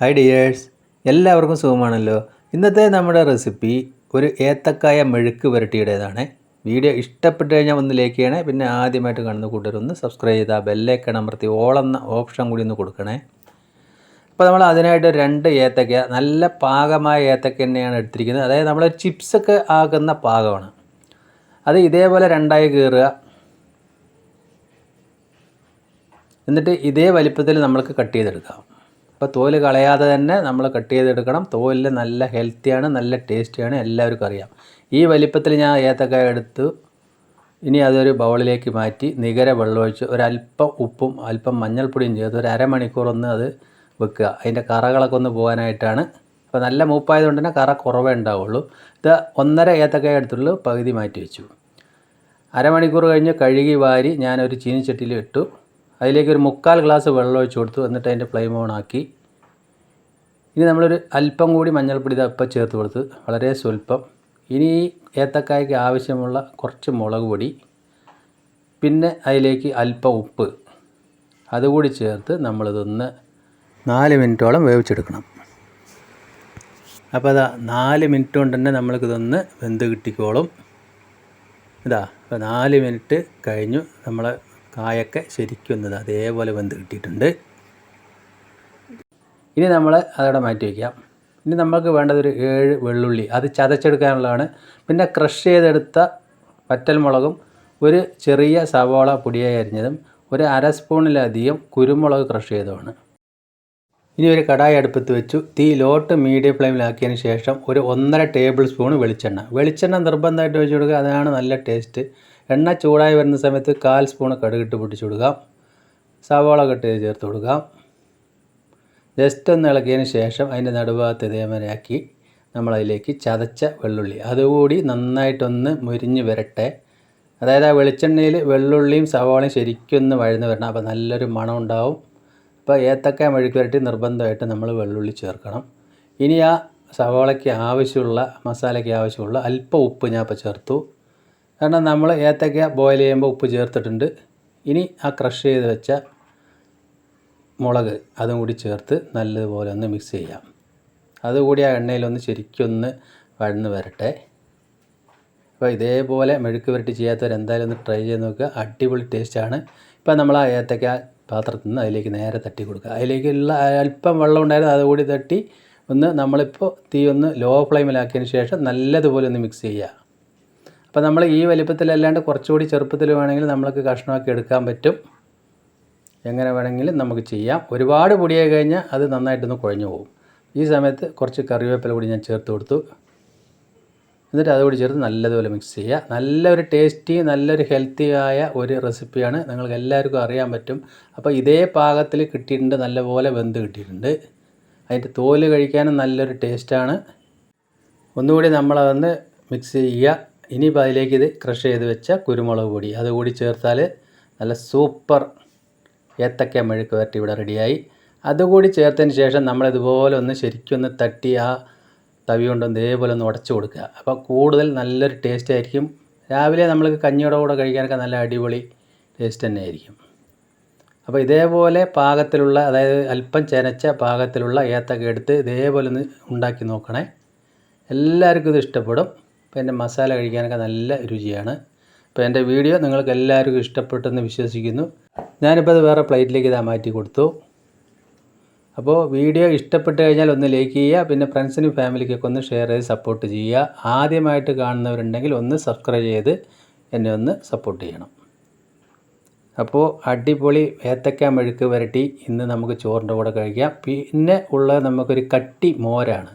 Hi dears, എല്ലാവർക്കും സുഖമാണല്ലോ. ഇന്നത്തെ നമ്മുടെ റെസിപ്പി ഒരു ഏത്തക്കായ മെഴുക്ക് പുരട്ടിയുടേതാണ്. വീഡിയോ ഇഷ്ടപ്പെട്ട് കഴിഞ്ഞാൽ ഒന്ന് ലൈക്ക് ചെയ്യണേ. പിന്നെ ആദ്യമായിട്ട് കാണുന്ന കൂട്ടരൊന്ന് സബ്സ്ക്രൈബ് ചെയ്താൽ ബെല്ലൈക്കൺ അമർത്തി ഓളെന്ന ഓപ്ഷൻ കൂടി ഒന്ന് കൊടുക്കണേ. അപ്പോൾ നമ്മൾ അതിനായിട്ട് 2 ഏത്തക്ക, നല്ല പാകമായ ഏത്തക്ക തന്നെയാണ് എടുത്തിരിക്കുന്നത്. അതായത് നമ്മൾ ചിപ്സൊക്കെ ആക്കുന്ന പാകമാണ്. അത് ഇതേപോലെ 2ആയി കീറുക. എന്നിട്ട് ഇതേ വലിപ്പത്തിൽ നമ്മൾക്ക് കട്ട് ചെയ്തെടുക്കാം. അപ്പോൾ തോല് കളയാതെ തന്നെ നമ്മൾ കട്ട് ചെയ്തെടുക്കണം. തോലിൽ നല്ല ഹെൽത്തിയാണ്, നല്ല ടേസ്റ്റിയാണ്, എല്ലാവർക്കും അറിയാം. ഈ വലിപ്പത്തിൽ ഞാൻ ഏത്തക്കായ എടുത്തു. ഇനി അതൊരു ബൗളിലേക്ക് മാറ്റി നികര വെള്ളമൊഴിച്ച് ഒരല്പം ഉപ്പും അല്പം മഞ്ഞൾപ്പൊടിയും ചേർത്ത് ഒരു അരമണിക്കൂർ ഒന്ന് അത് വെക്കുക. അതിൻ്റെ കറകളൊക്കെ ഒന്ന് പോകാനായിട്ടാണ്. അപ്പോൾ നല്ല മൂപ്പായതുകൊണ്ട് തന്നെ കറ കുറവേ ഉണ്ടാവുള്ളൂ. ഇത് 1.5 ഏത്തക്കായ എടുത്തുള്ളൂ, പകുതി മാറ്റി വെച്ചു. അരമണിക്കൂർ കഴിഞ്ഞ് കഴുകി വാരി ഞാനൊരു ചീനിച്ചട്ടിയിൽ ഇട്ടു. അതിലേക്ക് ഒരു 3/4 ഗ്ലാസ് വെള്ളം ഒഴിച്ച് കൊടുത്തു. എന്നിട്ട് അതിൻ്റെ ഫ്ലെയിം ഓൺ ആക്കി. ഇനി നമ്മളൊരു അല്പം കൂടി മഞ്ഞൾപ്പൊടി ഇപ്പം ചേർത്ത് കൊടുത്ത്, വളരെ സ്വല്പം. ഇനി ഈ ഏത്തക്കായ്ക്ക് ആവശ്യമുള്ള കുറച്ച് മുളക് പൊടി, പിന്നെ അതിലേക്ക് അല്പം ഉപ്പ് അതുകൂടി ചേർത്ത് നമ്മളിതൊന്ന് 4 മിനിറ്റോളം വേവിച്ചെടുക്കണം. അപ്പോൾ അതാ 4 മിനിറ്റ് കൊണ്ട് തന്നെ നമ്മൾക്കിതൊന്ന് വെന്ത് കിട്ടിക്കോളും. അപ്പോൾ 4 മിനിറ്റ് കഴിഞ്ഞു. നമ്മൾ കായൊക്കെ ശരിക്കും അതേപോലെ വെന്ത് കിട്ടിയിട്ടുണ്ട്. ഇനി നമ്മൾ അതവിടെ മാറ്റി വയ്ക്കാം. ഇനി നമ്മൾക്ക് വേണ്ടത് ഒരു 7 വെള്ളുള്ളി, അത് ചതച്ചെടുക്കാനുള്ളതാണ്. പിന്നെ ക്രഷ് ചെയ്തെടുത്ത വറ്റൽമുളകും ഒരു ചെറിയ സവാള പൊടിയായി അരിഞ്ഞതും ഒരു 1/2 സ്പൂണിലധികം കുരുമുളക് ക്രഷ് ചെയ്തതാണ്. ഇനി ഒരു കടായി അടുപ്പത്ത് വെച്ചു. തീ ലോ ടു മീഡിയം ഫ്ലെയിമിലാക്കിയതിന് ശേഷം ഒരു 1.5 ടേബിൾ സ്പൂൺ വെളിച്ചെണ്ണ നിർബന്ധമായിട്ട് ഒഴിച്ച് കൊടുക്കുക. അതാണ് നല്ല ടേസ്റ്റ്. എണ്ണ ചൂടായി വരുന്ന സമയത്ത് 1/4 സ്പൂൺ കടുകിട്ട് പൊട്ടിച്ചു കൊടുക്കാം. സവാള കട്ട് ചെയ്ത് ചേർത്ത് കൊടുക്കാം. ജസ്റ്റ് ഒന്ന് ഇളക്കിയതിന് ശേഷം അതിൻ്റെ നടുഭാഗത്ത് ഇതേമാതിരിയാക്കി നമ്മളതിലേക്ക് ചതച്ച വെള്ളുള്ളി അതുകൂടി നന്നായിട്ടൊന്ന് മുരിഞ്ഞ് വരട്ടെ. അതായത് ആ വെളിച്ചെണ്ണയിൽ വെള്ളുള്ളിയും സവാളയും ശരിക്കും ഒന്ന് വഴന്ന് വരണം. അപ്പോൾ നല്ലൊരു മണം ഉണ്ടാവും. അപ്പോൾ ഏത്തക്കായ മെഴുക്ക് പുരട്ടി നിർബന്ധമായിട്ട് നമ്മൾ വെള്ളുള്ളി ചേർക്കണം. ഇനി ആ സവാളയ്ക്ക് ആവശ്യമുള്ള മസാലയ്ക്ക് ആവശ്യമുള്ള അല്പം ഉപ്പ് ഞാൻ ഇപ്പോൾ ചേർത്തു. കാരണം നമ്മൾ ഏത്തക്ക ബോയിൽ ചെയ്യുമ്പോൾ ഉപ്പ് ചേർത്തിട്ടുണ്ട്. ഇനി ആ ക്രഷ് ചെയ്ത് വെച്ച മുളക് അതും കൂടി ചേർത്ത് നല്ലതുപോലെ ഒന്ന് മിക്സ് ചെയ്യാം. അതുകൂടി ആ എണ്ണയിലൊന്ന് ശരിക്കൊന്ന് വഴന്ന് വരട്ടെ. അപ്പോൾ ഇതേപോലെ മെഴുക്ക് പുരട്ടി ചെയ്യാത്തവരെന്തായാലും ഒന്ന് ട്രൈ ചെയ്ത് നോക്കുക. അടിപൊളി ടേസ്റ്റാണ്. ഇപ്പോൾ നമ്മൾ ആ ഏത്തക്ക പാത്രത്തിൽ നിന്ന് അതിലേക്ക് നേരെ തട്ടി കൊടുക്കുക. അതിലേക്കുള്ള അല്പം വെള്ളം ഉണ്ടായിരുന്നു, അതുകൂടി തട്ടി ഒന്ന് നമ്മളിപ്പോൾ തീ ഒന്ന് ലോ ഫ്ലെയിമിലാക്കിയതിന് ശേഷം നല്ലതുപോലെ ഒന്ന് മിക്സ് ചെയ്യുക. അപ്പോൾ നമ്മൾ ഈ വലിപ്പത്തിലല്ലാണ്ട് കുറച്ചുകൂടി ചെറുപ്പത്തിൽ വേണമെങ്കിൽ നമ്മൾക്ക് കഷ്ണമാക്കി എടുക്കാൻ പറ്റും. എങ്ങനെ വേണമെങ്കിലും നമുക്ക് ചെയ്യാം. ഒരുപാട് പൊടിയായി കഴിഞ്ഞാൽ അത് നന്നായിട്ടൊന്ന് കുഴഞ്ഞു പോകും. ഈ സമയത്ത് കുറച്ച് കറിവേപ്പില കൂടി ഞാൻ ചേർത്ത് കൊടുത്തു. എന്നിട്ട് അതുകൂടി ചേർത്ത് നല്ലതുപോലെ മിക്സ് ചെയ്യുക. നല്ലൊരു ടേസ്റ്റി, നല്ലൊരു ഹെൽത്തി ആയ ഒരു റെസിപ്പിയാണ്. നിങ്ങൾക്ക് എല്ലാവർക്കും അറിയാൻ പറ്റും. അപ്പോൾ ഇതേ പാകത്തിൽ കിട്ടിയിട്ടുണ്ട്, നല്ലപോലെ വെന്ത് കിട്ടിയിട്ടുണ്ട്. അതിൻ്റെ തോല് കഴിക്കാനും നല്ലൊരു ടേസ്റ്റാണ്. ഒന്നുകൂടി നമ്മളതൊന്ന് മിക്സ് ചെയ്യുക. ഇനിയിപ്പോൾ അതിലേക്ക് ഇത് ക്രഷ് ചെയ്ത് വെച്ച കുരുമുളക് പൊടി അതുകൂടി ചേർത്താൽ നല്ല സൂപ്പർ ഏത്തക്ക മെഴുക്ക് പുരട്ടി ഇവിടെ റെഡിയായി. അതുകൂടി ചേർത്തതിന് ശേഷം നമ്മളിതുപോലെ ഒന്ന് ശരിക്കും ഒന്ന് തട്ടി ആ തവി കൊണ്ടൊന്ന് ഇതേപോലെ ഒന്ന് ഉടച്ചു കൊടുക്കുക. അപ്പോൾ കൂടുതൽ നല്ലൊരു ടേസ്റ്റ് ആയിരിക്കും. രാവിലെ നമ്മൾക്ക് കഞ്ഞിയുടെ കൂടെ കഴിക്കാനൊക്കെ നല്ല അടിപൊളി ടേസ്റ്റ് തന്നെ ആയിരിക്കും. അപ്പോൾ ഇതേപോലെ പാകത്തിലുള്ള, അതായത് അല്പം ചെനച്ച പാകത്തിലുള്ള ഏത്തക്ക എടുത്ത് ഇതേപോലെ ഒന്ന് ഉണ്ടാക്കി നോക്കണേ. എല്ലാവർക്കും ഇത് ഇഷ്ടപ്പെടും. അപ്പോൾ എൻ്റെ മസാല കഴിക്കാനൊക്കെ നല്ല രുചിയാണ്. അപ്പോൾ എൻ്റെ വീഡിയോ നിങ്ങൾക്ക് എല്ലാവർക്കും ഇഷ്ടപ്പെട്ടെന്ന് വിശ്വസിക്കുന്നു. ഞാനിപ്പോൾ അത് വേറെ പ്ലേറ്റിലേക്ക് ഇതാ മാറ്റി കൊടുത്തു. അപ്പോൾ വീഡിയോ ഇഷ്ടപ്പെട്ട് കഴിഞ്ഞാൽ ഒന്ന് ലൈക്ക് ചെയ്യുക. പിന്നെ ഫ്രണ്ട്സിനും ഫാമിലിക്കൊക്കെ ഒന്ന് ഷെയർ ചെയ്ത് സപ്പോർട്ട് ചെയ്യുക. ആദ്യമായിട്ട് കാണുന്നവരുണ്ടെങ്കിൽ ഒന്ന് സബ്സ്ക്രൈബ് ചെയ്ത് എന്നെ ഒന്ന് സപ്പോർട്ട് ചെയ്യണം. അപ്പോൾ അടിപൊളി ഏത്തക്ക മെഴുക്ക് പുരട്ടി ഇന്ന് നമുക്ക് ചോറിൻ്റെ കൂടെ കഴിക്കാം. പിന്നെ ഉള്ളത് നമുക്കൊരു കട്ടി മോരാണ്.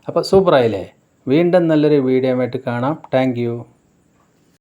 അപ്പോൾ സൂപ്പറായില്ലേ? വീണ്ടും നല്ലൊരു വീഡിയോ ആയിട്ട് കാണാം. Thank you.